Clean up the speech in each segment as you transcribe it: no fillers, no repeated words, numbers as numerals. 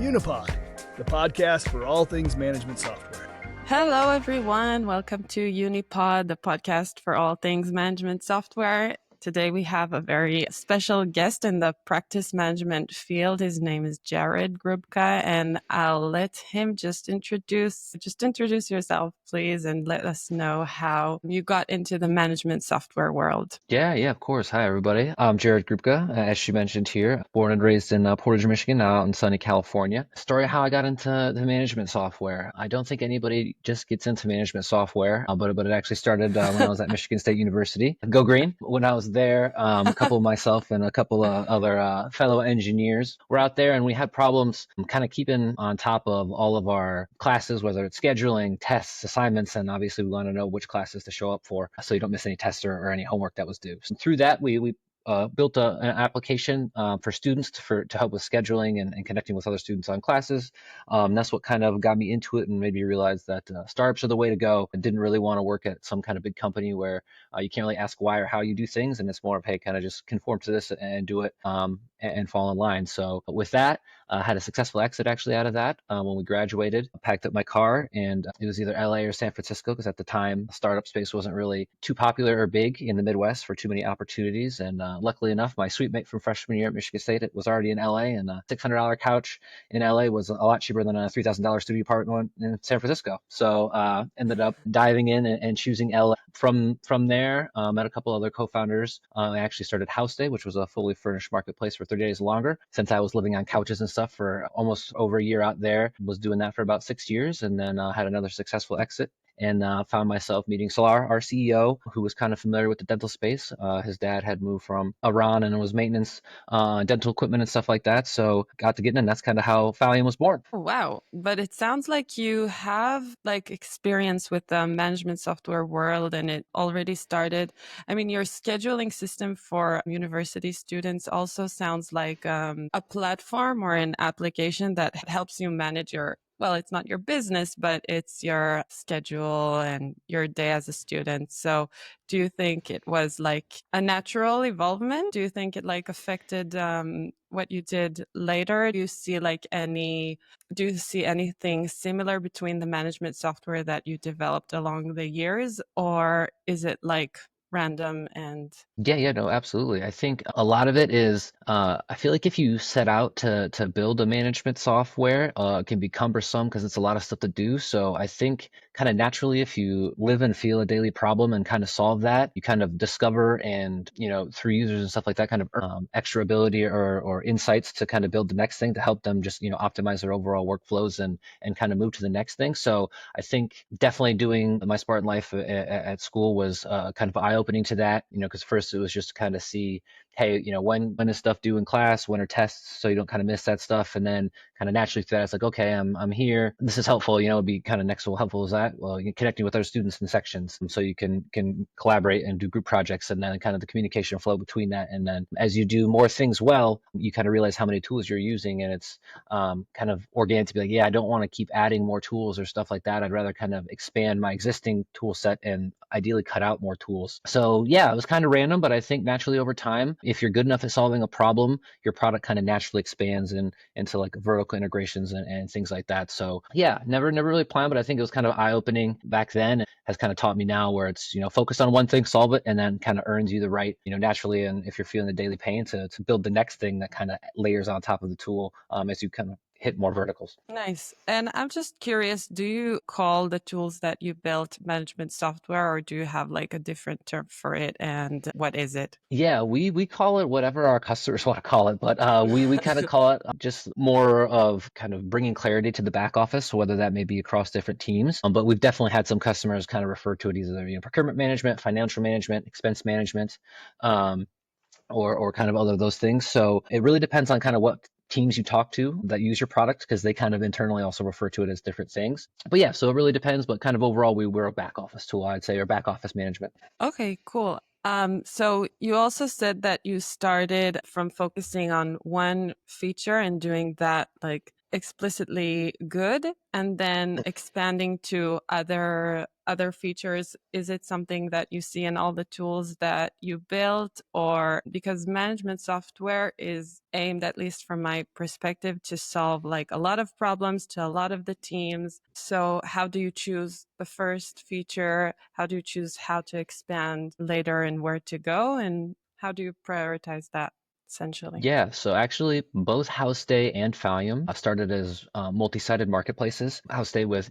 Unipod, the podcast for all things management software. Hello, everyone. Welcome to Unipod, the podcast for all things management software. Today, we have a very special guest in the practice management field. His name is Jared Grubka, and I'll let him just introduce yourself, please, and let us know how you got into the management software world. Yeah, of course. Hi, everybody. I'm Jared Grubka, as she mentioned here, born and raised in Portage, Michigan, now out in sunny California. Story how I got into the management software. I don't think anybody just gets into management software, but it actually started when I was at Michigan State University. Go Green. When I was there, a couple of myself and a couple of other fellow engineers were out there, and we had problems kind of keeping on top of all of our classes, whether it's scheduling, tests, assignments, and obviously we want to know which classes to show up for so you don't miss any tests or any homework that was due. So through that, we built an application for students to help with scheduling and connecting with other students on classes. That's what kind of got me into it and made me realize that startups are the way to go. I didn't really want to work at some kind of big company where you can't really ask why or how you do things, and it's more of, hey, kind of just conform to this and do it and fall in line. So with that, I had a successful exit actually out of that when we graduated. I packed up my car, and it was either LA or San Francisco, because at the time, startup space wasn't really too popular or big in the Midwest for too many opportunities. And luckily enough, my suite mate from freshman year at Michigan State was already in LA, and a $600 couch in LA was a lot cheaper than a $3,000 studio apartment in San Francisco. So ended up diving in and choosing LA. From there, met a couple other co-founders. I actually started House Day, which was a fully furnished marketplace for 30 days longer. Since I was living on couches and stuff for almost over a year out there, was doing that for about 6 years, and then had another successful exit. And found myself meeting Salar, our CEO, who was kind of familiar with the dental space. His dad had moved from Iran and was maintenance, dental equipment and stuff like that. So got to get in, and that's kind of how Faliam was born. Oh, wow. But it sounds like you have experience with the management software world, and it already started. I mean, your scheduling system for university students also sounds like a platform or an application that helps you manage it's not your business, but it's your schedule and your day as a student. So do you think it was like a natural evolvement? Do you think it affected what you did later? Do you see anything similar between the management software that you developed along the years, or is it random and No, absolutely. I think a lot of it is, I feel like if you set out to build a management software, it can be cumbersome because it's a lot of stuff to do. So I think kind of naturally, if you live and feel a daily problem and kind of solve that, you kind of discover and, through users and stuff like that, kind of extra ability or insights to kind of build the next thing to help them just, optimize their overall workflows and kind of move to the next thing. So I think definitely doing my Spartan life at school was kind of eye-opening to that, because first it was just to kind of see, hey, when is stuff due in class, when are tests, so you don't kind of miss that stuff. And then kind of naturally through that, it's like, okay, I'm here, this is helpful, it'd be kind of next to how helpful is that? Well, you're connecting with other students in sections, so you can collaborate and do group projects, and then kind of the communication flow between that. And then as you do more things well, you kind of realize how many tools you're using, and it's kind of organic to be like, yeah, I don't want to keep adding more tools or stuff like that. I'd rather kind of expand my existing tool set and ideally cut out more tools. So yeah, it was kind of random, but I think naturally over time, if you're good enough at solving a problem, your product kind of naturally expands into like vertical integrations and things like that. So yeah, never really planned, but I think it was kind of eye-opening back then. It has kind of taught me now where it's, focus on one thing, solve it, and then kind of earns you the right, naturally. And if you're feeling the daily pain to build the next thing that kind of layers on top of the tool as you kind of hit more verticals. Nice. And I'm just curious, do you call the tools that you built management software, or do you have a different term for it? And what is it? Yeah, we call it whatever our customers want to call it, but we kind of call it just more of kind of bringing clarity to the back office, whether that may be across different teams. But we've definitely had some customers kind of refer to it either procurement management, financial management, expense management, or kind of other those things. So it really depends on kind of what teams you talk to that use your product, because they kind of internally also refer to it as different things. But yeah, so it really depends, but kind of overall we're a back office tool, I'd say, or back office management. Okay, cool. So you also said that you started from focusing on one feature and doing that explicitly good and then expanding to other features? Is it something that you see in all the tools that you built? Or because management software is aimed, at least from my perspective, to solve like a lot of problems to a lot of the teams. So how do you choose the first feature? How do you choose how to expand later and where to go? And how do you prioritize that, essentially? Yeah, so actually, both HouseStay and Faliam started as multi-sided marketplaces. HouseStay with,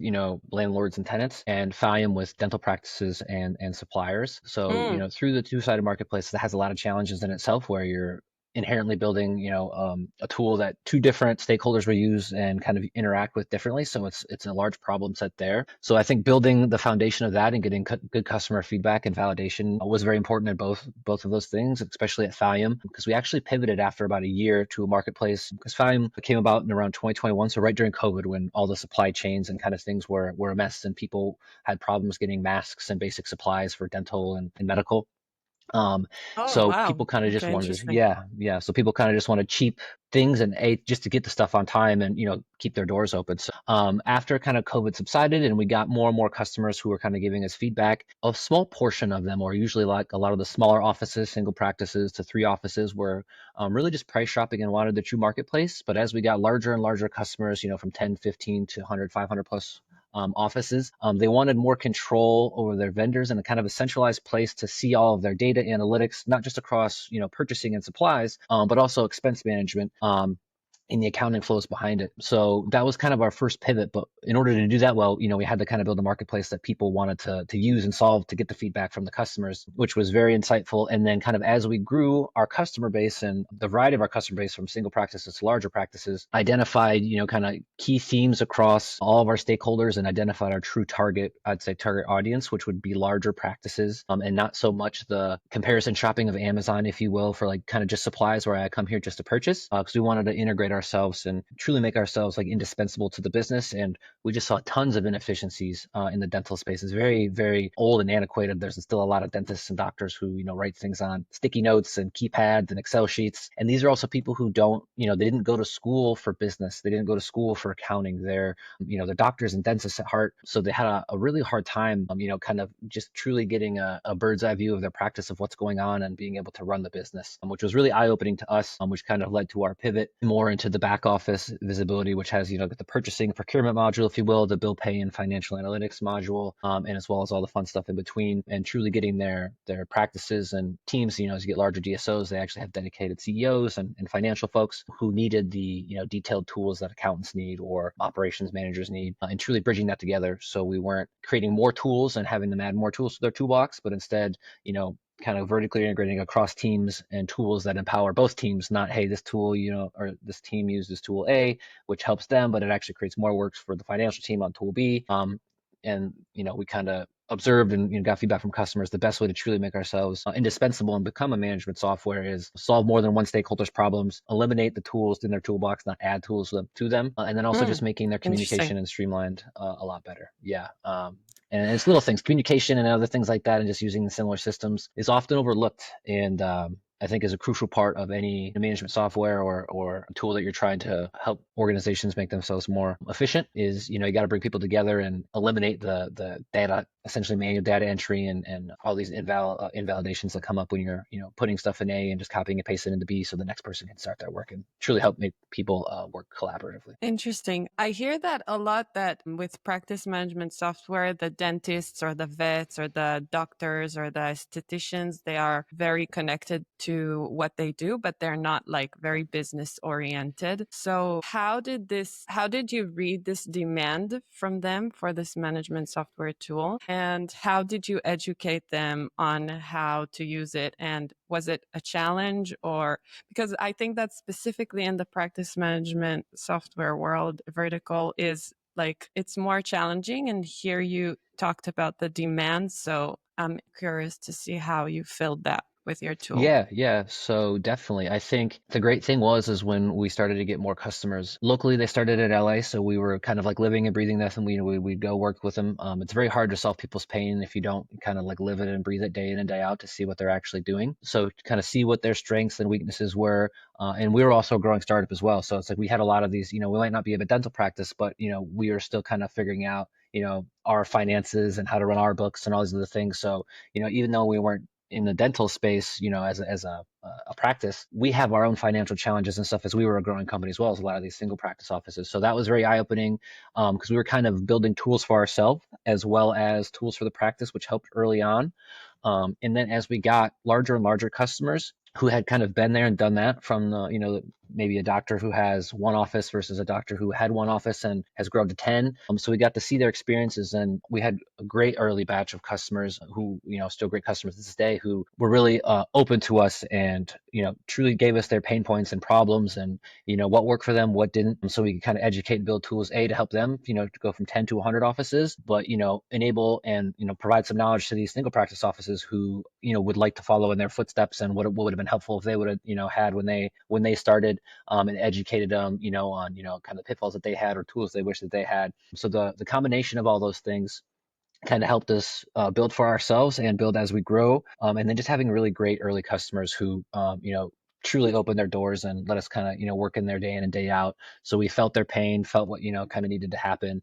landlords and tenants, and Faliam with dental practices and suppliers. So, Mm. through the two-sided marketplace, that has a lot of challenges in itself, where you're inherently building, a tool that two different stakeholders will use and kind of interact with differently. So it's a large problem set there. So I think building the foundation of that and getting good customer feedback and validation was very important in both of those things, especially at Faliam, because we actually pivoted after about a year to a marketplace, because Faliam came about in around 2021, so right during COVID, when all the supply chains and kind of things were a mess and people had problems getting masks and basic supplies for dental and medical. Um, Oh, so wow. people kind of just Okay, wanted, interesting. yeah. So people kind of just wanted cheap things and just to get the stuff on time and keep their doors open. So after kind of COVID subsided and we got more and more customers who were kind of giving us feedback, a small portion of them, or usually like a lot of the smaller offices, single practices to 3 offices, were really just price shopping and wanted the true marketplace. But as we got larger and larger customers, from 10, 15 to 100, 500 plus offices. They wanted more control over their vendors and a kind of a centralized place to see all of their data analytics, not just across purchasing and supplies, but also expense management. And the accounting flows behind it. So that was kind of our first pivot. But in order to do that well, we had to kind of build a marketplace that people wanted to use and solve to get the feedback from the customers, which was very insightful. And then kind of as we grew our customer base and the variety of our customer base from single practices to larger practices, identified, kind of key themes across all of our stakeholders and identified our true target, I'd say target audience, which would be larger practices, and not so much the comparison shopping of Amazon, if you will, for like kind of just supplies where I come here just to purchase, because we wanted to integrate ourselves and truly make ourselves like indispensable to the business. And we just saw tons of inefficiencies in the dental space. It's very, very old and antiquated. There's still a lot of dentists and doctors who, write things on sticky notes and keypads and Excel sheets. And these are also people who don't, they didn't go to school for business. They didn't go to school for accounting. They're doctors and dentists at heart. So they had a really hard time, kind of just truly getting a bird's eye view of their practice of what's going on and being able to run the business, which was really eye-opening to us, which kind of led to our pivot more into the back office visibility, which has, the purchasing procurement module, if you will, the bill pay and financial analytics module, and as well as all the fun stuff in between, and truly getting their practices and teams, as you get larger DSOs, they actually have dedicated CEOs and financial folks who needed the, detailed tools that accountants need or operations managers need, and truly bridging that together. So we weren't creating more tools and having them add more tools to their toolbox, but instead, kind of vertically integrating across teams and tools that empower both teams, not, hey, this tool, or this team uses tool A, which helps them, but it actually creates more work for the financial team on tool B. And, we kind of observed and got feedback from customers. The best way to truly make ourselves indispensable and become a management software is solve more than one stakeholder's problems, eliminate the tools in their toolbox, not add tools to them, and then also just making their Interesting. communication and streamlined a lot better. Yeah. And it's little things, communication and other things like that, and just using similar systems is often overlooked. And I think is a crucial part of any management software or a tool that you're trying to help organizations make themselves more efficient is, you got to bring people together and eliminate the data, essentially manual data entry and all these invalidations that come up when you're, putting stuff in A and just copying and pasting into B so the next person can start their work and truly help make people work collaboratively. Interesting. I hear that a lot, that with practice management software, the dentists or the vets or the doctors or the estheticians, they are very connected to what they do, but they're not like very business oriented. So how did you read this demand from them for this management software tool? And how did you educate them on how to use it? And was it a challenge? Or because I think that specifically in the practice management software world, vertical is like, it's more challenging. And here you talked about the demand. So I'm curious to see how you filled that. with your tool? Yeah. So definitely, I think the great thing is when we started to get more customers locally. They started in LA, so we were kind of like living and breathing this, and we'd go work with them. It's very hard to solve people's pain if you don't kind of like live it and breathe it day in and day out to see what they're actually doing. So to kind of see what their strengths and weaknesses were, and we were also a growing startup as well. So it's like we had a lot of these. We might not be a dental practice, but we are still kind of figuring out our finances and how to run our books and all these other things. So even though we weren't in the dental space, as a practice, we have our own financial challenges and stuff as we were a growing company as well as a lot of these single practice offices. So that was very eye opening because we were kind of building tools for ourselves as well as tools for the practice, which helped early on. And then as we got larger and larger customers who had kind of been there and done that from maybe a doctor who has one office versus a doctor who had one office and has grown to 10. So we got to see their experiences, and we had a great early batch of customers who, still great customers to this day, who were really open to us and, truly gave us their pain points and problems and, what worked for them, what didn't. So we could kind of educate and build tools, to help them, to go from 10 to 100 offices, but, enable and, provide some knowledge to these single practice offices who, would like to follow in their footsteps, and what would have been helpful if they would have, had when they started, and educated them, on, kind of pitfalls that they had or tools they wish that they had. So the combination of all those things kind of helped us build for ourselves and build as we grow. And then just having really great early customers who, truly opened their doors and let us kind of, work in their day in and day out. So we felt their pain, felt what, kind of needed to happen,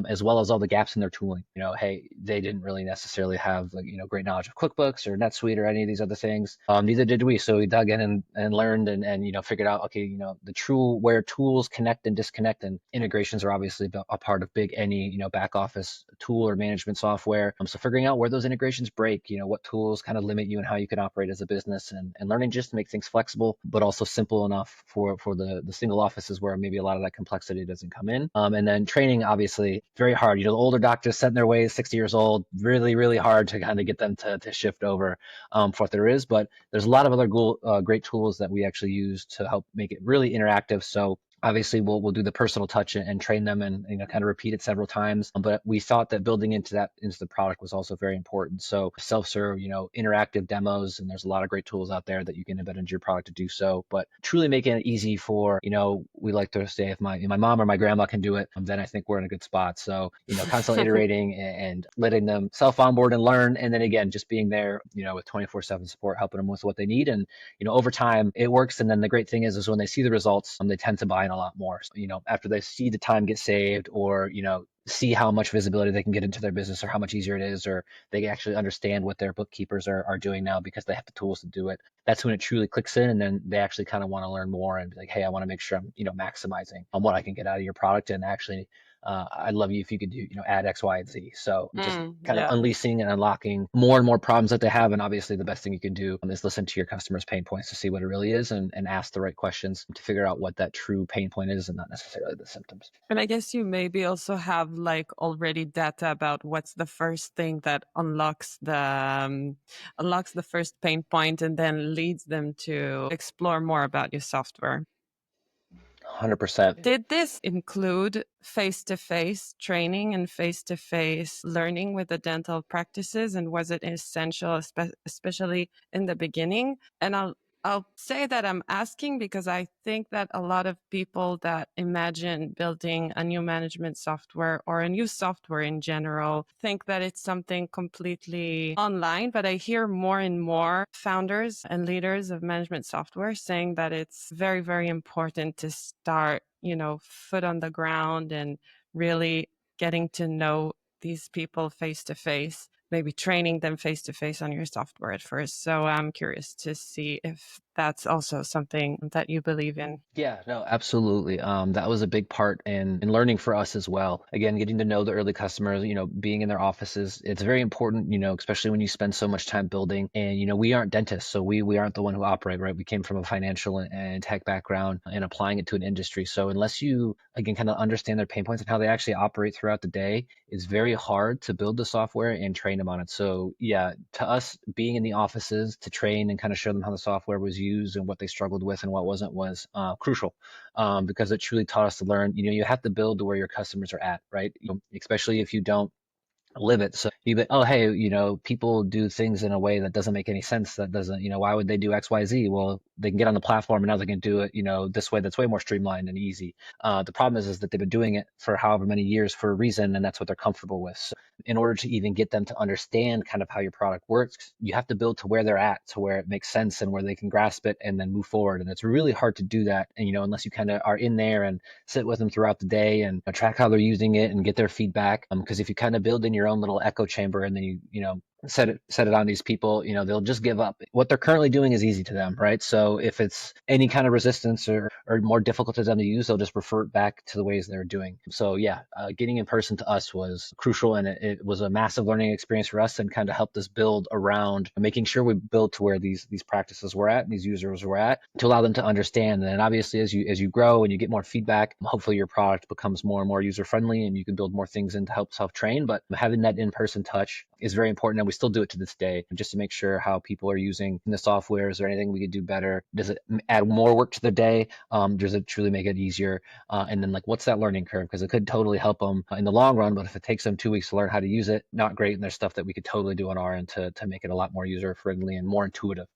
as well as all the gaps in their tooling. Hey, they didn't really necessarily have like, great knowledge of QuickBooks or NetSuite or any of these other things. Neither did we. So we dug in and learned and, figured out, okay, the true where tools connect and disconnect, and integrations are obviously a part of big any, back office tool or management software. So figuring out where those integrations break, what tools kind of limit you and how you can operate as a business, and learning just to make things flexible, but also simple enough for the single offices where maybe a lot of that complexity doesn't come in. And then training, obviously, very hard. The older doctors set in their ways, 60 years old, really, really hard to kind of get them to shift over for what there is. But there's a lot of other great tools that we actually use to help make it really interactive. So obviously, we'll do the personal touch and train them and kind of repeat it several times. But we thought that building into the product was also very important. So self-serve, interactive demos, and there's a lot of great tools out there that you can embed into your product to do so. But truly making it easy for, we like to say if my mom or my grandma can do it, then I think we're in a good spot. So constantly iterating and letting them self-onboard and learn, and then again just being there, with 24/7 support, helping them with what they need. And over time it works. And then the great thing is when they see the results, they tend to buy in a lot more. So, after they see the time get saved, or see how much visibility they can get into their business, or how much easier it is, or they actually understand what their bookkeepers are doing now because they have the tools to do it. That's when it truly clicks in, and then they actually kind of want to learn more and be like, hey, I want to make sure I'm maximizing on what I can get out of your product, and actually I'd love you if you could do, add X, Y, and Z. So just kind of Yeah. unleashing and unlocking more and more problems that they have. And obviously the best thing you can do is listen to your customers' pain points to see what it really is, and ask the right questions to figure out what that true pain point is, and not necessarily the symptoms. And I guess you maybe also have like already data about what's the first thing that unlocks the first pain point and then leads them to explore more about your software. 100%. Did this include face-to-face training and face-to-face learning with the dental practices? And was it essential, especially in the beginning? And I'll say that I'm asking because I think that a lot of people that imagine building a new management software or a new software in general think that it's something completely online. But I hear more and more founders and leaders of management software saying that it's very, very important to start, foot on the ground and really getting to know these people face to face, maybe training them face to face on your software at first. So I'm curious to see if that's also something that you believe in. Yeah, no, absolutely. That was a big part in learning for us as well. Again, getting to know the early customers, being in their offices. It's very important, especially when you spend so much time building. And, we aren't dentists, so we aren't the one who operate, right? We came from a financial and tech background and applying it to an industry. So unless you, again, kind of understand their pain points and how they actually operate throughout the day, it's very hard to build the software and train them on it. So yeah, to us, being in the offices to train and kind of show them how the software was used and what they struggled with and what wasn't was crucial, because it truly taught us to learn. You have to build to where your customers are at, right? Especially if you don't live it. So you be, oh, hey, people do things in a way that doesn't make any sense. That doesn't, why would they do X, Y, Z? Well, they can get on the platform and now they can do it, this way that's way more streamlined and easy. The problem is that they've been doing it for however many years for a reason, and that's what they're comfortable with. So in order to even get them to understand kind of how your product works, you have to build to where they're at, to where it makes sense and where they can grasp it and then move forward. And it's really hard to do that. And, unless you kind of are in there and sit with them throughout the day and track how they're using it and get their feedback. Because if you kind of build in your own little echo chamber and then you set it on these people, they'll just give up. What they're currently doing is easy to them, right? So if it's any kind of resistance or more difficult to them to use, they'll just revert back to the ways they're doing. So yeah, getting in person to us was crucial, and it was a massive learning experience for us and kind of helped us build around making sure we build to where these practices were at and these users were at to allow them to understand. And then obviously as you grow and you get more feedback, hopefully your product becomes more and more user friendly and you can build more things in to help self-train. But having that in-person touch is very important, and we still do it to this day just to make sure how people are using the software. Is there anything we could do better? Does it add more work to the day? Does it truly make it easier? And then what's that learning curve? Because it could totally help them in the long run, but if it takes them 2 weeks to learn how to use it, not great. And there's stuff that we could totally do on our end to make it a lot more user friendly and more intuitive,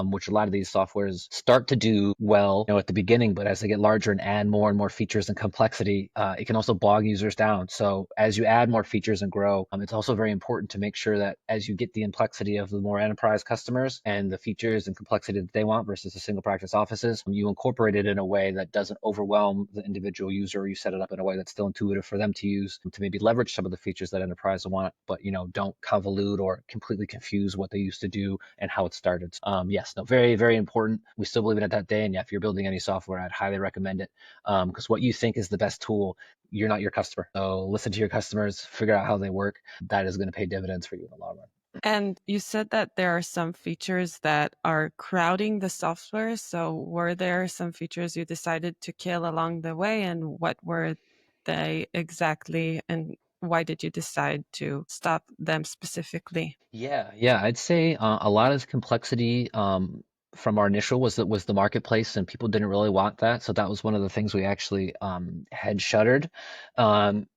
which a lot of these softwares start to do well, at the beginning, but as they get larger and add more and more features and complexity, it can also bog users down. So as you add more features and grow, it's also very important to make sure that as you get the complexity of the more enterprise customers and the features and complexity that they want versus the single practice offices, you incorporate it in a way that doesn't overwhelm the individual user. You set it up in a way that's still intuitive for them to use, to maybe leverage some of the features that enterprise want, but don't convolute or completely confuse what they used to do and how it started. Yes, no, very, very important. We still believe in it that day. And yeah, if you're building any software, I'd highly recommend it, because what you think is the best tool, you're not your customer. So listen to your customers, figure out how they work. That is going to pay dividends for you in the long run. And you said that there are some features that are crowding the software. So were there some features you decided to kill along the way, and what were they exactly, and why did you decide to stop them specifically? Yeah, I'd say a lot of complexity from our initial was the marketplace, and people didn't really want that. So that was one of the things we actually had shuttered. Um,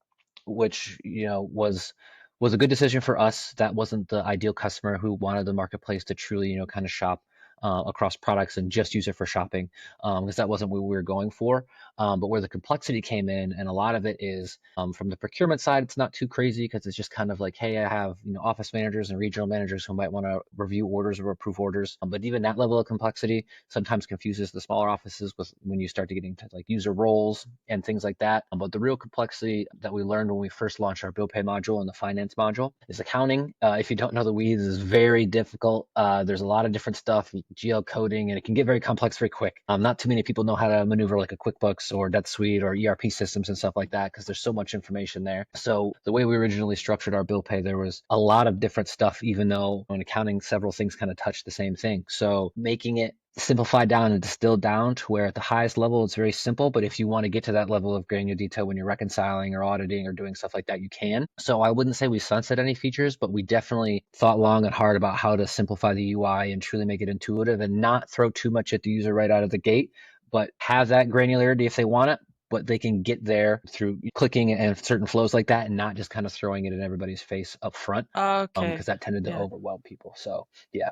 which was a good decision for us. That wasn't the ideal customer who wanted the marketplace to truly kind of shop across products and just use it for shopping, because that wasn't what we were going for. But where the complexity came in, and a lot of it is from the procurement side, it's not too crazy because it's just kind of like, hey, I have office managers and regional managers who might want to review orders or approve orders. But even that level of complexity sometimes confuses the smaller offices with when you start to get into user roles and things like that. But the real complexity that we learned when we first launched our bill pay module and the finance module is accounting. If you don't know the weeds, is very difficult. There's a lot of different stuff, GL coding, and it can get very complex very quick. Not too many people know how to maneuver like a QuickBooks or NetSuite or ERP systems and stuff like that because there's so much information there. So the way we originally structured our bill pay, there was a lot of different stuff, even though in accounting, several things kind of touch the same thing. So making it simplified down and distilled down to where at the highest level it's very simple, but if you want to get to that level of granular detail when you're reconciling or auditing or doing stuff like that, you can. So I wouldn't say we sunset any features, but we definitely thought long and hard about how to simplify the UI and truly make it intuitive and not throw too much at the user right out of the gate, but have that granularity if they want it, but they can get there through clicking and certain flows like that and not just kind of throwing it in everybody's face up front, Okay. because that tended to Yeah. overwhelm people. So yeah.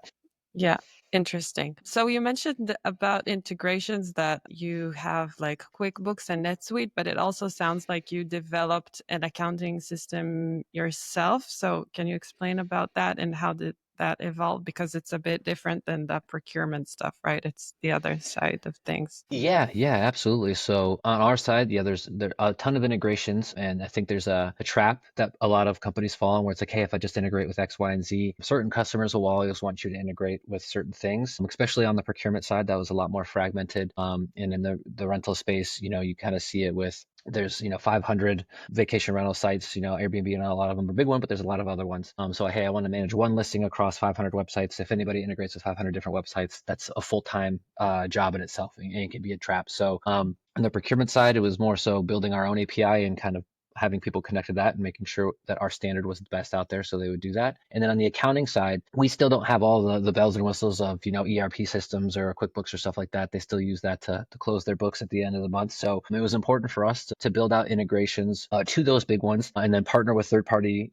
Yeah, interesting. So you mentioned about integrations that you have like QuickBooks and NetSuite, but it also sounds like you developed an accounting system yourself. So can you explain about that and how did that evolve? Because it's a bit different than the procurement stuff, right? It's the other side of things. Yeah, absolutely. So on our side, yeah, there are a ton of integrations, and I think there's a trap that a lot of companies fall in where it's like, hey, if I just integrate with X, Y, and Z, certain customers will always want you to integrate with certain things, especially on the procurement side. That was a lot more fragmented. And in the rental space, you kind of see it with there's 500 vacation rental sites, Airbnb, and a lot of them are big one, but there's a lot of other ones. So hey, I want to manage one listing across 500 websites. If anybody integrates with 500 different websites, that's a full-time job in itself, and it can be a trap. So on the procurement side, it was more so building our own API and kind of having people connect to that and making sure that our standard was the best out there, so they would do that. And then on the accounting side, we still don't have all the bells and whistles of ERP systems or QuickBooks or stuff like that. They still use that to close their books at the end of the month. So it was important for us to build out integrations to those big ones, and then partner with third party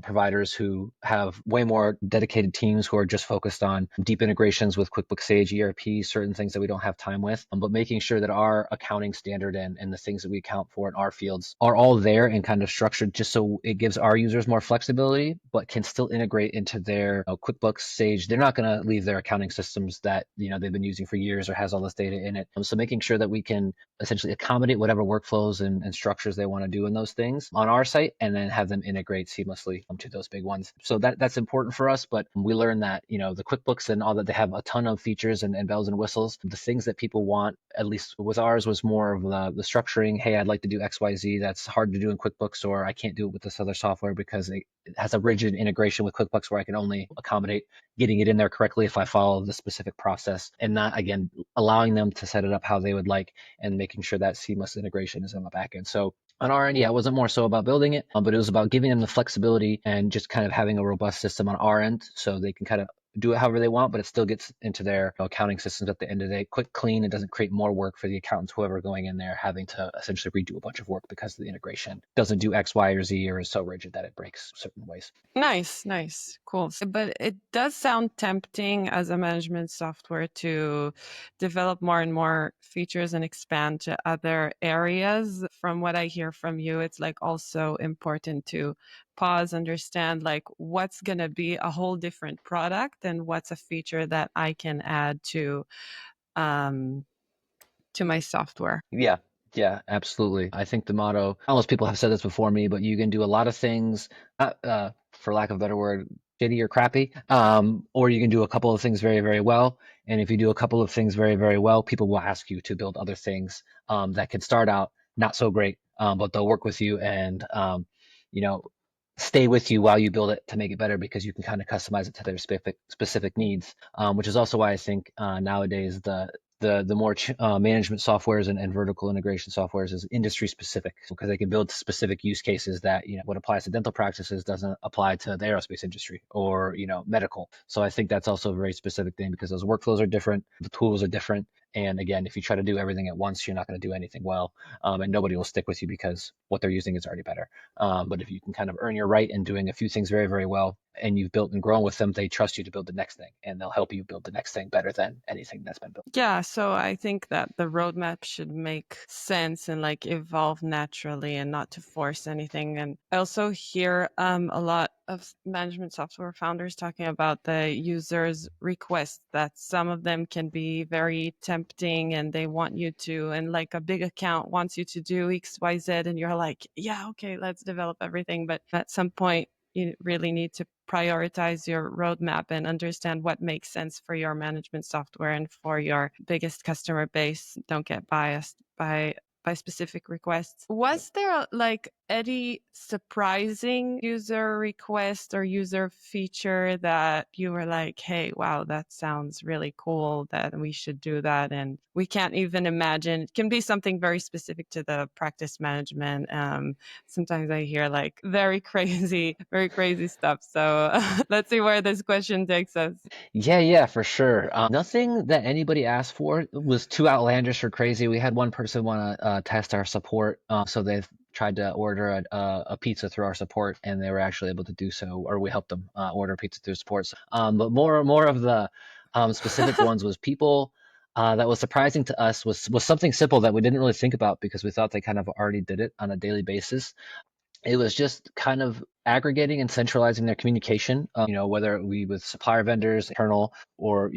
providers who have way more dedicated teams who are just focused on deep integrations with QuickBooks Sage, ERP, certain things that we don't have time with, but making sure that our accounting standard and the things that we account for in our fields are all there and kind of structured just so it gives our users more flexibility, but can still integrate into their QuickBooks Sage. They're not going to leave their accounting systems that they've been using for years or has all this data in it. So making sure that we can essentially accommodate whatever workflows and structures they want to do in those things on our site, and then have them integrate seamlessly to those big ones. So that's important for us. But we learned that the QuickBooks and all that, they have a ton of features and bells and whistles. The things that people want, at least with ours, was more of the structuring. Hey, I'd like to do XYZ. That's hard to do in QuickBooks, or I can't do it with this other software because it has a rigid integration with QuickBooks where I can only accommodate getting it in there correctly if I follow the specific process, and not, again, allowing them to set it up how they would like and making sure that seamless integration is on the back end. So on our end, yeah, it wasn't more so about building it, but it was about giving them the flexibility and just kind of having a robust system on our end so they can kind of do it however they want, but it still gets into their accounting systems at the end of the day. Quick, clean. It doesn't create more work for the accountants, whoever going in there, having to essentially redo a bunch of work because the integration doesn't do X, Y, or Z, or is so rigid that it breaks certain ways. Nice, cool. But it does sound tempting as a management software to develop more and more features and expand to other areas. From what I hear from you, it's like also important to pause, understand like what's going to be a whole different product and what's a feature that I can add to my software. Yeah, absolutely. I think the motto, almost people have said this before me, but you can do a lot of things, for lack of a better word, shitty or crappy, or you can do a couple of things very, very well. And if you do a couple of things very, very well, people will ask you to build other things that can start out not so great, but they'll work with you and stay with you while you build it to make it better, because you can kind of customize it to their specific needs, which is also why I think nowadays the more management softwares and vertical integration softwares is industry specific, because they can build specific use cases that what applies to dental practices doesn't apply to the aerospace industry or medical. So I think that's also a very specific thing, because those workflows are different, the tools are different, and again, if you try to do everything at once, you're not going to do anything well, and nobody will stick with you because what they're using is already better. But if you can kind of earn your right in doing a few things very, very well, and you've built and grown with them, they trust you to build the next thing, and they'll help you build the next thing better than anything that's been built. Yeah, so I think that the roadmap should make sense and like evolve naturally and not to force anything. And I also hear a lot of management software founders talking about the users' requests, that some of them can be very tempting and they want you to, and like a big account wants you to do X, Y, Z, and you're like, yeah, okay, let's develop everything. But at some point, you really need to prioritize your roadmap and understand what makes sense for your management software and for your biggest customer base. Don't get biased by specific requests. Was there like any surprising user request or user feature that you were like, hey, wow, that sounds really cool, that we should do that, and we can't even imagine? It can be something very specific to the practice management. Sometimes I hear like very crazy stuff. So let's see where this question takes us. Yeah, for sure. Nothing that anybody asked for was too outlandish or crazy. We had one person want to test our support, so they've tried to order a pizza through our support, and they were actually able to do so, or we helped them order pizza through support. But more of the specific ones was people. That was surprising to us was something simple that we didn't really think about because we thought they kind of already did it on a daily basis. It was just kind of aggregating and centralizing their communication, whether it be with supplier vendors, internal, or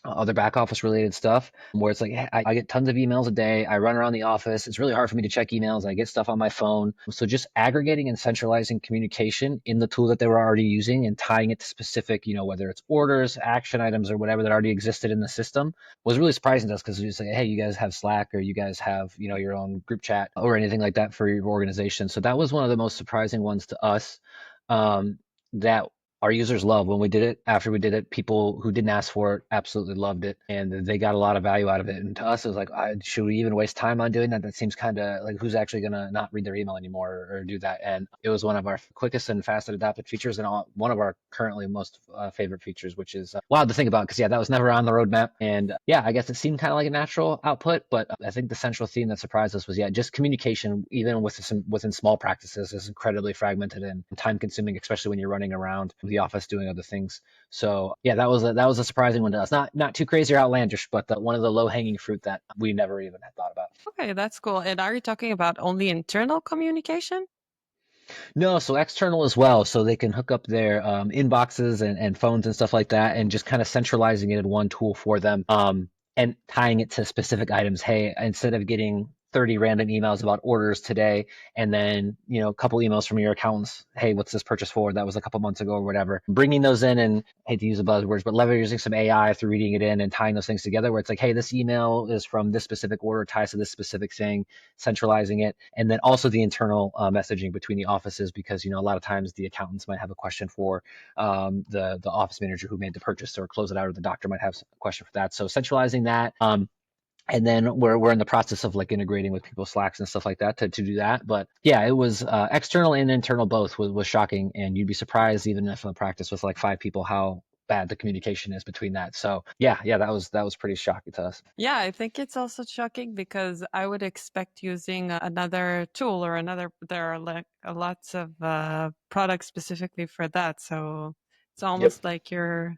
other back office related stuff, where it's like, hey, I get tons of emails a day. I run around the office. It's really hard for me to check emails. I get stuff on my phone. So just aggregating and centralizing communication in the tool that they were already using and tying it to specific, whether it's orders, action items, or whatever that already existed in the system, was really surprising to us, because we just say, hey, you guys have Slack, or you guys have, your own group chat or anything like that for your organization. So that was one of the most surprising ones to us, that our users love when we did it. After we did it, people who didn't ask for it absolutely loved it, and they got a lot of value out of it. And to us, it was like, should we even waste time on doing that? That seems kind of like, who's actually gonna not read their email anymore or do that? And it was one of our quickest and fastest adopted features, and one of our currently most favorite features, which is wild to think about because yeah, that was never on the roadmap. And yeah, I guess it seemed kind of like a natural output, but I think the central theme that surprised us was yeah, just communication, even within small practices, is incredibly fragmented and time consuming, especially when you're running around the office doing other things. So yeah, that was a surprising one to us. Not too crazy or outlandish, but one of the low hanging fruit that we never even had thought about. Okay, that's cool. And are you talking about only internal communication? No, so external as well, so they can hook up their inboxes and phones and stuff like that, and just kind of centralizing it in one tool for them, and tying it to specific items. Hey, instead of getting 30 random emails about orders today, and then a couple emails from your accountants, hey, what's this purchase for? That was a couple months ago or whatever. Bringing those in, and I hate to use the buzzwords, but leveraging some AI through reading it in and tying those things together, where it's like, hey, this email is from this specific order, ties to this specific thing, centralizing it, and then also the internal messaging between the offices, because a lot of times the accountants might have a question for the office manager who made the purchase or close it out, or the doctor might have a question for that. So centralizing that. And then we're in the process of like integrating with people's Slacks and stuff like that to do that. But yeah, it was external and internal both was shocking, and you'd be surprised even if a practice with like 5 people how bad the communication is between that. So yeah, that was pretty shocking to us. Yeah, I think it's also shocking because I would expect using another tool or another, there are like lots of products specifically for that. So it's Yep. almost like you're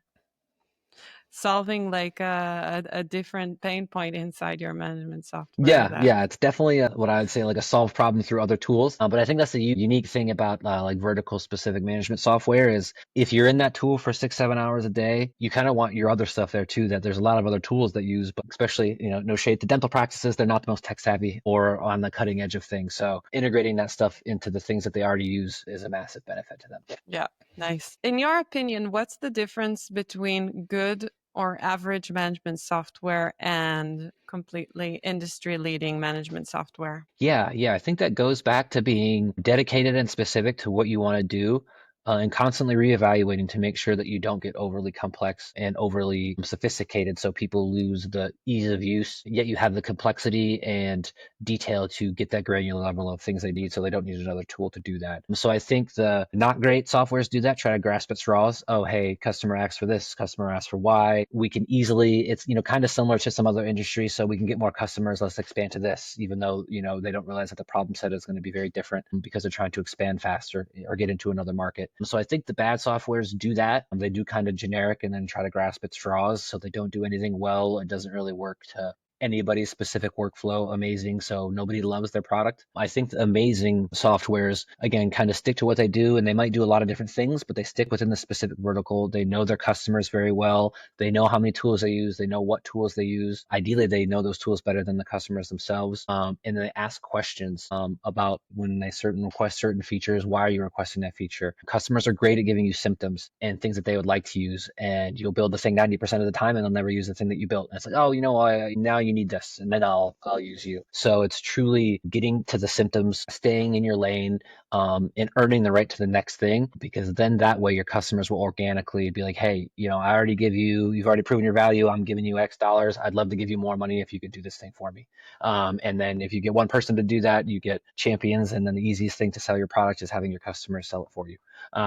solving like a different pain point inside your management software Yeah, that, yeah, it's definitely what I would say like a solved problem through other tools. But I think that's the unique thing about like vertical specific management software is if you're in that tool for 6, 7 hours a day, you kind of want your other stuff there too. That there's a lot of other tools that use, but especially no shade to dental practices, they're not the most tech savvy or on the cutting edge of things. So integrating that stuff into the things that they already use is a massive benefit to them. yeah, nice. In your opinion, what's the difference between good or average management software and completely industry leading management software? Yeah, I think that goes back to being dedicated and specific to what you want to do, and constantly reevaluating to make sure that you don't get overly complex and overly sophisticated so people lose the ease of use, yet you have the complexity and detail to get that granular level of things they need so they don't need another tool to do that. So I think the not great softwares do that, try to grasp at straws. Oh, hey, customer asks for this, customer asks for Y. We can easily, it's kind of similar to some other industries, so we can get more customers, let's expand to this, even though, they don't realize that the problem set is going to be very different because they're trying to expand faster or get into another market. So I think the bad softwares do that. They do kind of generic and then try to grasp at straws, so they don't do anything well. It doesn't really work to anybody's specific workflow amazing, so nobody loves their product. I think the amazing softwares, again, kind of stick to what they do, and they might do a lot of different things, but they stick within the specific vertical. They know their customers very well. They know how many tools they use. They know what tools they use. Ideally, they know those tools better than the customers themselves. And they ask questions about when they request certain features. Why are you requesting that feature? Customers are great at giving you symptoms and things that they would like to use, and you'll build the thing 90% of the time, and they'll never use the thing that you built. And it's like, oh, now you need this, and then I'll use you. So it's truly getting to the symptoms, staying in your lane, and earning the right to the next thing, because then that way your customers will organically be like, hey, you've already proven your value. I'm giving you X dollars. I'd love to give you more money if you could do this thing for me. And then if you get one person to do that, you get champions. And then the easiest thing to sell your product is having your customers sell it for you.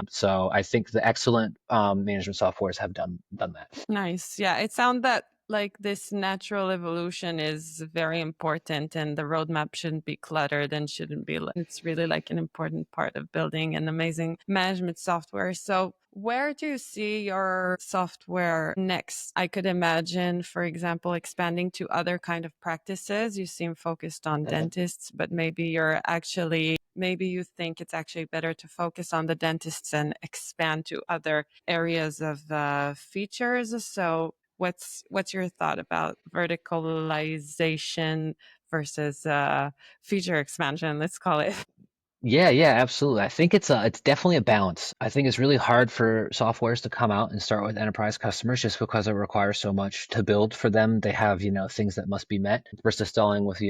So I think the excellent management softwares have done that. Nice. Yeah, it sounds that like this natural evolution is very important, and the roadmap shouldn't be cluttered and shouldn't be, it's really like an important part of building an amazing management software. So where do you see your software next? I could imagine, for example, expanding to other kind of practices. You seem focused on dentists, but maybe you think it's actually better to focus on the dentists and expand to other areas of features. So what's your thought about verticalization versus feature expansion, let's call it? Yeah, absolutely. I think it's definitely a balance. I think it's really hard for softwares to come out and start with enterprise customers just because it requires so much to build for them. They have, things that must be met versus starting with,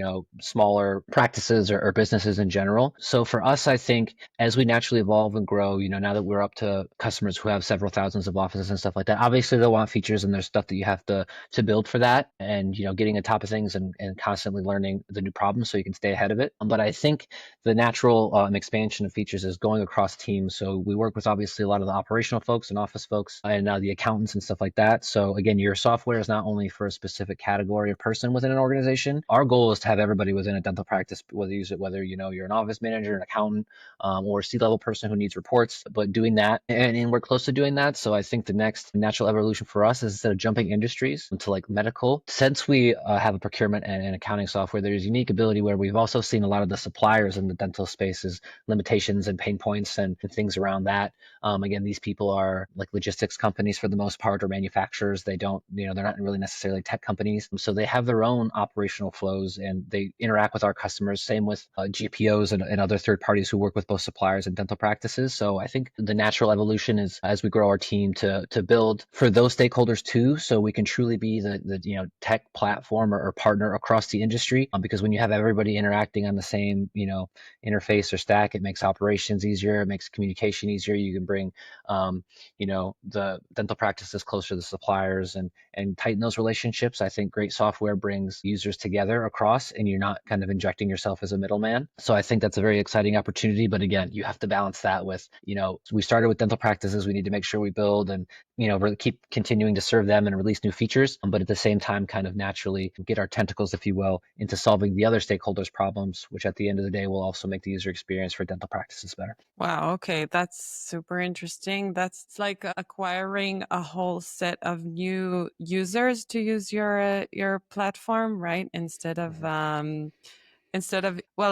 smaller practices or businesses in general. So for us, I think as we naturally evolve and grow, now that we're up to customers who have several thousands of offices and stuff like that, obviously they'll want features and there's stuff that you have to build for that and, getting on top of things and constantly learning the new problems so you can stay ahead of it. But I think the natural expansion of features is going across teams. So we work with obviously a lot of the operational folks and office folks and the accountants and stuff like that. So again, your software is not only for a specific category of person within an organization. Our goal is to have everybody within a dental practice, whether you use it, whether you're an office manager, an accountant, or a C-level person who needs reports, but doing that, and we're close to doing that. So I think the next natural evolution for us is instead of jumping industries into like medical, since we have a procurement and accounting software, there's unique ability where we've also seen a lot of the suppliers in the dental spaces limitations and pain points and things around that. Again, these people are like logistics companies for the most part or manufacturers. They don't, they're not really necessarily tech companies. So they have their own operational flows and they interact with our customers. Same with GPOs and other third parties who work with both suppliers and dental practices. So I think the natural evolution is as we grow our team to build for those stakeholders too, so we can truly be the tech platform or partner across the industry. Because when you have everybody interacting on the same interface or stack, it makes operations easier, it makes communication easier. You can bring the dental practices closer to the suppliers and tighten those relationships. I think great software brings users together across and you're not kind of injecting yourself as a middleman. So I think that's a very exciting opportunity. But again, you have to balance that with, we started with dental practices. We need to make sure we build and, really keep continuing to serve them and release new features. But at the same time, kind of naturally get our tentacles, if you will, into solving the other stakeholders' problems, which at the end of the day will also make the user experience for dental practices better. Wow, okay, that's super interesting. That's like acquiring a whole set of new users to use your platform, right? Instead of well,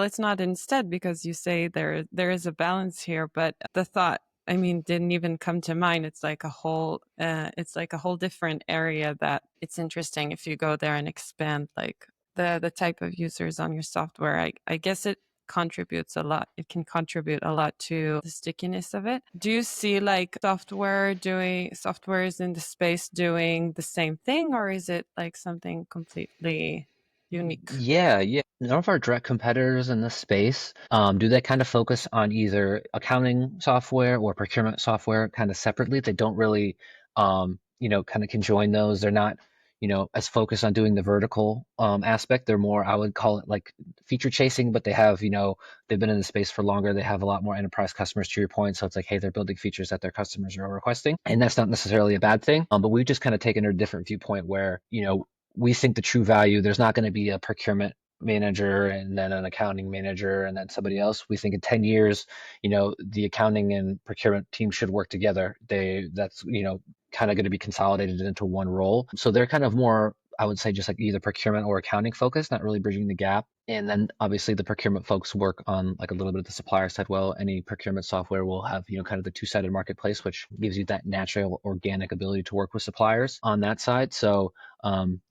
it's not instead because you say there is a balance here, but the thought, I mean, didn't even come to mind. It's like a whole different area that it's interesting if you go there and expand like the type of users on your software. I guess it contributes a lot. It can contribute a lot to the stickiness of it. Do you see like softwares in the space doing the same thing, or is it like something completely unique? Yeah. None of our direct competitors in this space do they kind of focus on either accounting software or procurement software kind of separately. They don't really, kind of conjoin those. They're not, as focused on doing the vertical aspect. They're more, I would call it like feature chasing, but they have, they've been in the space for longer. They have a lot more enterprise customers to your point. So it's like, hey, they're building features that their customers are requesting. And that's not necessarily a bad thing. But we've just kind of taken a different viewpoint where, we think the true value, there's not going to be a procurement manager and then an accounting manager and then somebody else. We think in 10 years, the accounting and procurement team should work together. That's, kind of going to be consolidated into one role. So they're kind of more, I would say, just like either procurement or accounting focused, not really bridging the gap. And then obviously the procurement folks work on like a little bit of the supplier side. Well, any procurement software will have, kind of the two-sided marketplace, which gives you that natural organic ability to work with suppliers on that side. So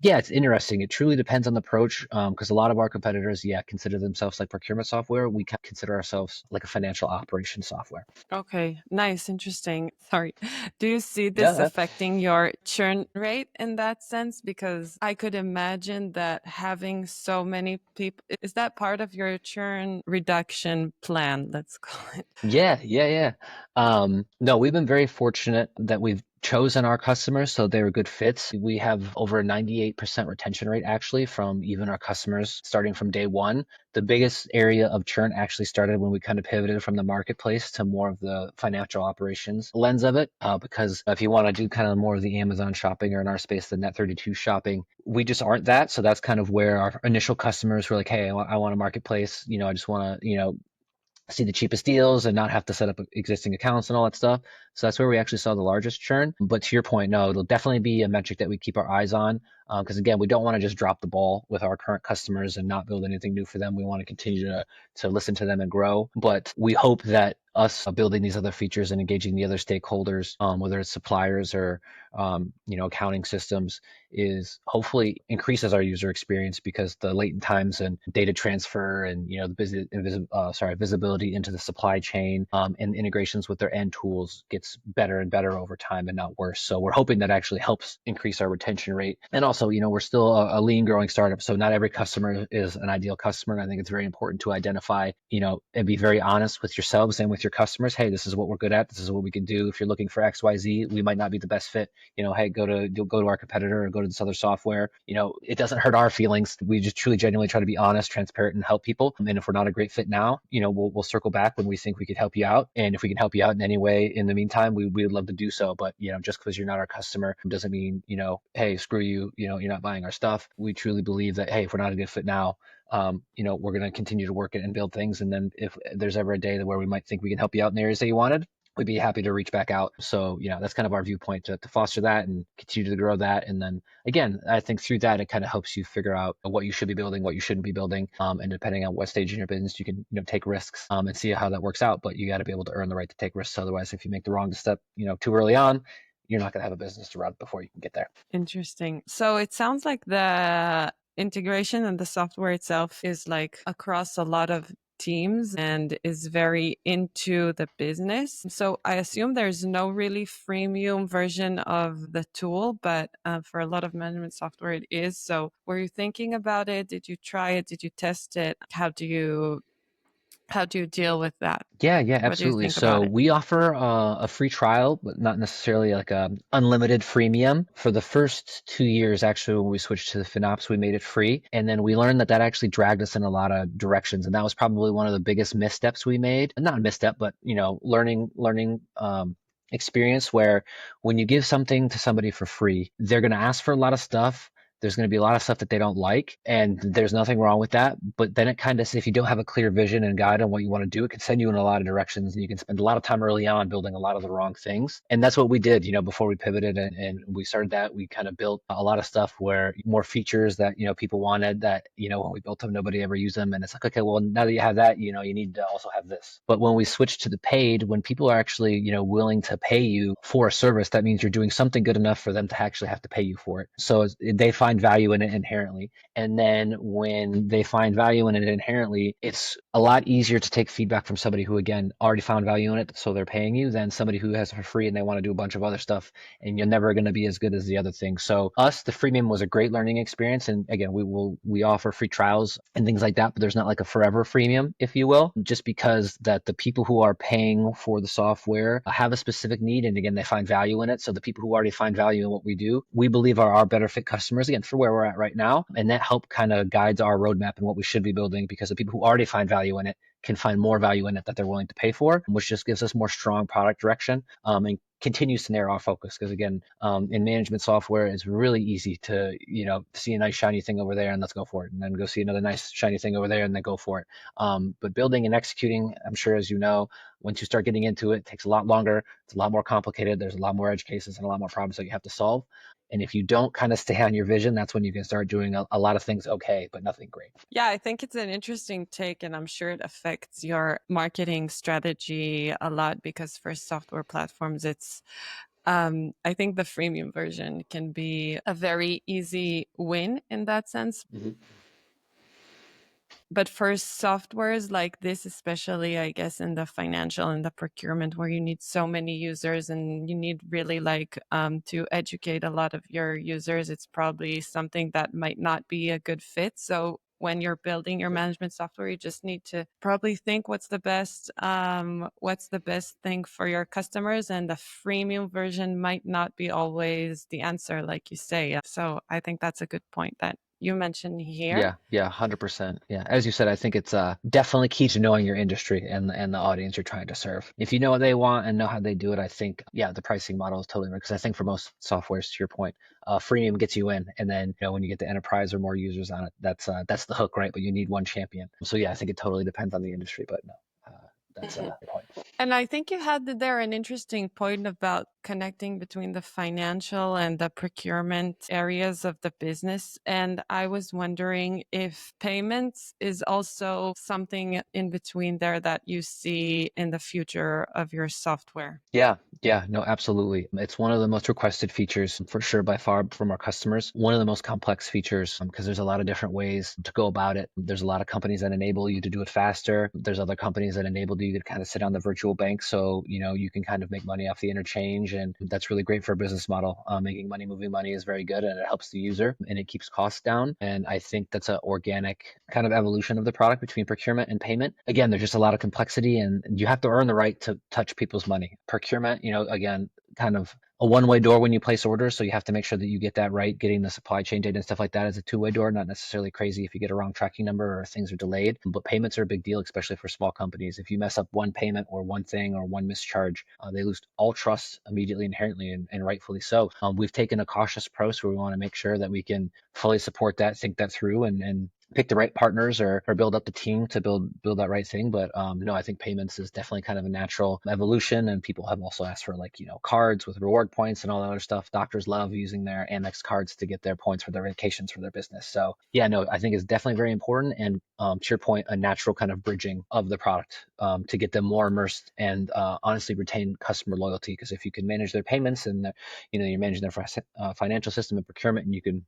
yeah, it's interesting. It truly depends on the approach because a lot of our competitors, consider themselves like procurement software. We consider ourselves like a financial operations software. Okay, nice, interesting. Sorry. Do you see this Yeah. affecting your churn rate in that sense? Because I could imagine that having so many people, is that part of your churn reduction plan? Let's call it. Yeah. No, we've been very fortunate that we've chosen our customers so they're good fits. We have over a 98% retention rate actually from even our customers starting from day one. The biggest area of churn actually started when we kind of pivoted from the marketplace to more of the financial operations lens of it. Because if you want to do kind of more of the Amazon shopping or in our space, the Net32 shopping, we just aren't that. So that's kind of where our initial customers were like, hey, I want a marketplace. I just want to, see the cheapest deals and not have to set up existing accounts and all that stuff. So that's where we actually saw the largest churn. But to your point, no, it'll definitely be a metric that we keep our eyes on. Because again, we don't want to just drop the ball with our current customers and not build anything new for them. We want to continue to listen to them and grow. But we hope that us building these other features and engaging the other stakeholders, whether it's suppliers or accounting systems, is hopefully increases our user experience, because the latent times and data transfer and the visibility into the supply chain and integrations with their end tools gets better and better over time and not worse. So we're hoping that actually helps increase our retention rate. And also, we're still a lean growing startup, so not every customer is an ideal customer. And I think it's very important to identify, and be very honest with yourselves and with your customers. Hey, this is what we're good at. This is what we can do. If you're looking for XYZ, we might not be the best fit. Hey, go to our competitor or go to this other software. It doesn't hurt our feelings. We just truly, genuinely try to be honest, transparent, and help people. And if we're not a great fit now, we'll circle back when we think we could help you out. And if we can help you out in any way in the meantime, we would love to do so. But just because you're not our customer doesn't mean hey, screw you. You're not buying our stuff. We truly believe that, hey, if we're not a good fit now, we're going to continue to work it and build things. And then if there's ever a day where we might think we can help you out in the areas that you wanted, we'd be happy to reach back out. So, that's kind of our viewpoint, to foster that and continue to grow that. And then again, I think through that, it kind of helps you figure out what you should be building, what you shouldn't be building. And depending on what stage in your business, you can, take risks and see how that works out. But you got to be able to earn the right to take risks. Otherwise, if you make the wrong step, too early on, you're not going to have a business to run before you can get there. Interesting. So it sounds like the integration and the software itself is like across a lot of teams and is very into the business. So I assume there's no really freemium version of the tool, but for a lot of management software it is. So were you thinking about it? Did you try it? Did you test it? How do you deal with that? Yeah, What do you absolutely. think about So it? we offer a free trial, but not necessarily like a unlimited freemium. For the first 2 years, actually, when we switched to the FinOps, we made it free. And then we learned that actually dragged us in a lot of directions. And that was probably one of the biggest missteps we made. Not a misstep, but, learning experience, where when you give something to somebody for free, they're going to ask for a lot of stuff. There's going to be a lot of stuff that they don't like, and there's nothing wrong with that. But then it kind of, if you don't have a clear vision and guide on what you want to do, it can send you in a lot of directions, and you can spend a lot of time early on building a lot of the wrong things. And that's what we did, before we pivoted and we started that. We kind of built a lot of stuff where more features that, people wanted that, when we built them, nobody ever used them. And it's like, okay, well, now that you have that, you need to also have this. But when we switched to the paid, when people are actually, willing to pay you for a service, that means you're doing something good enough for them to actually have to pay you for it. So they find value in it inherently. And then when they find value in it inherently, it's a lot easier to take feedback from somebody who, again, already found value in it, so they're paying you, than somebody who has it for free and they want to do a bunch of other stuff, and you're never going to be as good as the other thing. So the freemium was a great learning experience. And again, we offer free trials and things like that, but there's not like a forever freemium, if you will, just because that the people who are paying for the software have a specific need. And again, they find value in it. So the people who already find value in what we do, we believe are our better fit customers, again, for where we're at right now. And that help kind of guides our roadmap and what we should be building, because the people who already find value in it can find more value in it that they're willing to pay for, which just gives us more strong product direction and continues to narrow our focus. Because again, in management software, it's really easy to see a nice shiny thing over there and let's go for it, and then go see another nice shiny thing over there and then go for it. But building and executing, I'm sure, as you know, once you start getting into it, it takes a lot longer. It's a lot more complicated. There's a lot more edge cases and a lot more problems that you have to solve. And if you don't kind of stay on your vision, that's when you can start doing a lot of things okay, but nothing great. Yeah, I think it's an interesting take, and I'm sure it affects your marketing strategy a lot, because for software platforms, it's I think the freemium version can be a very easy win in that sense. Mm-hmm. But for softwares like this, especially, I guess, in the financial and the procurement, where you need so many users and you need really to educate a lot of your users, it's probably something that might not be a good fit. So when you're building your management software, you just need to probably think what's the best thing for your customers, and the freemium version might not be always the answer, like you say. So I think that's a good point that you mentioned here. Yeah, 100%. Yeah, as you said, I think it's definitely key to knowing your industry and the audience you're trying to serve. If you know what they want and know how they do it, I think the pricing model is totally right. Because I think for most softwares, to your point, freemium gets you in, and then when you get the enterprise or more users on it, that's the hook, right? But you need one champion. So yeah, I think it totally depends on the industry, but no, that's a good point. And I think you had there an interesting point about connecting between the financial and the procurement areas of the business. And I was wondering if payments is also something in between there that you see in the future of your software. Yeah, no, absolutely. It's one of the most requested features for sure by far from our customers. One of the most complex features because there's a lot of different ways to go about it. There's a lot of companies that enable you to do it faster. There's other companies that enable you to kind of sit on the virtual bank. So, you can kind of make money off the interchange. And that's really great for a business model. Making money, moving money is very good and it helps the user and it keeps costs down. And I think that's an organic kind of evolution of the product between procurement and payment. Again, there's just a lot of complexity and you have to earn the right to touch people's money. Procurement, again, kind of a one-way door when you place orders. So you have to make sure that you get that right. Getting the supply chain data and stuff like that is a two-way door, not necessarily crazy if you get a wrong tracking number or things are delayed. But payments are a big deal, especially for small companies. If you mess up one payment or one thing or one mischarge, they lose all trust immediately, inherently, and rightfully so. We've taken a cautious approach where we want to make sure that we can fully support that, think that through, and pick the right partners or build up the team to build that right thing. But no, I think payments is definitely kind of a natural evolution. And people have also asked for cards with reward points and all that other stuff. Doctors love using their Amex cards to get their points for their vacations for their business. So yeah, no, I think it's definitely very important. And to your point, a natural kind of bridging of the product to get them more immersed and honestly retain customer loyalty. Because if you can manage their payments and you're managing their financial system and procurement, and you can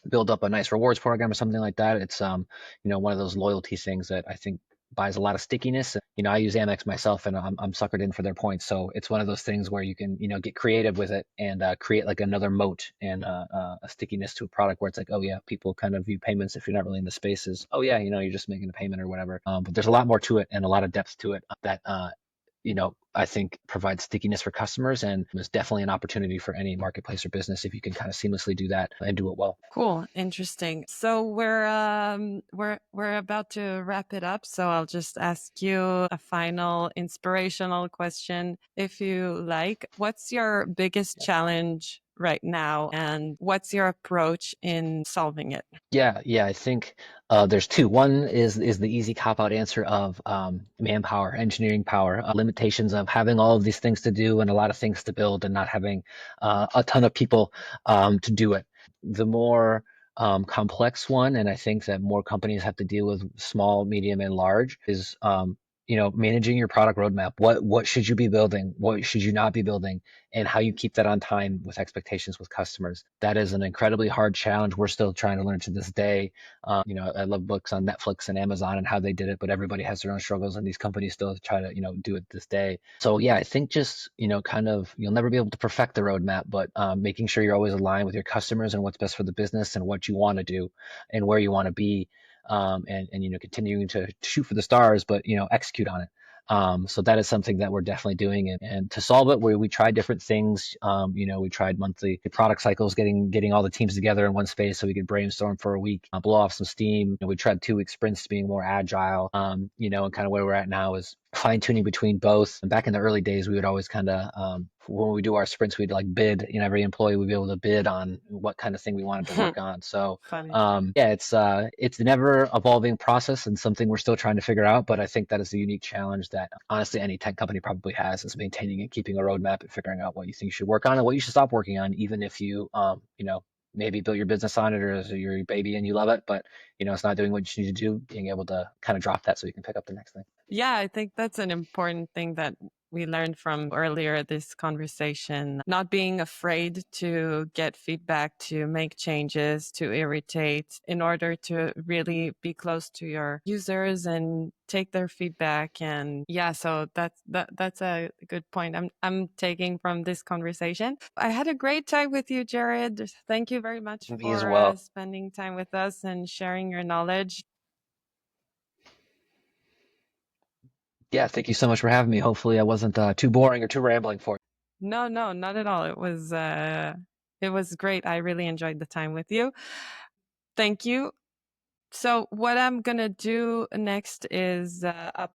build up a nice rewards program or something like that. It's one of those loyalty things that I think buys a lot of stickiness. I use Amex myself and I'm suckered in for their points. So it's one of those things where you can get creative with it and create like another moat and a stickiness to a product where it's like, oh yeah, people kind of view payments if you're not really in the spaces. Oh yeah, you're just making a payment or whatever. But there's a lot more to it and a lot of depth to it that I think provides stickiness for customers and is definitely an opportunity for any marketplace or business if you can kind of seamlessly do that and do it well. Cool, interesting. So we're about to wrap it up. So I'll just ask you a final inspirational question, if you like. What's your biggest challenge right now, and what's your approach in solving it? Yeah, I think there's two. One is the easy cop-out answer of manpower, engineering power, limitations of having all of these things to do and a lot of things to build and not having a ton of people to do it. The more complex one, and I think that more companies have to deal with, small, medium, and large, is managing your product roadmap. What should you be building? What should you not be building? And how you keep that on time with expectations with customers. That is an incredibly hard challenge. We're still trying to learn to this day. I love books on Netflix and Amazon and how they did it, but everybody has their own struggles, and these companies still try to do it this day. So yeah, I think just kind of, you'll never be able to perfect the roadmap, but making sure you're always aligned with your customers and what's best for the business and what you want to do and where you want to be. And continuing to shoot for the stars, but execute on it. So that is something that we're definitely doing, and to solve it, we tried different things. We tried monthly product cycles, getting all the teams together in one space so we could brainstorm for a week, blow off some steam. We tried 2-week sprints, being more agile. And kind of where we're at now is fine tuning between both. And back in the early days, we would always kind of when we do our sprints, we'd like bid. Every employee would be able to bid on what kind of thing we wanted to work on. So Funny. yeah, it's a never evolving process and something we're still trying to figure out. But I think that is a unique challenge that honestly any tech company probably has, is maintaining and keeping a roadmap and figuring out what you think you should work on and what you should stop working on, even if you maybe build your business on it or is your baby and you love it, but it's not doing what you need to do. Being able to kind of drop that so you can pick up the next thing. Yeah, I think that's an important thing that we learned from earlier this conversation. Not being afraid to get feedback, to make changes, to irritate, in order to really be close to your users and take their feedback. And yeah, so that's a good point I'm taking from this conversation. I had a great time with you, Jared. Thank you very much Me as for well. spending time with us and sharing your knowledge. Yeah, thank you so much for having me. Hopefully I wasn't too boring or too rambling for you. No, not at all. It was great. I really enjoyed the time with you. Thank you. So what I'm gonna do next is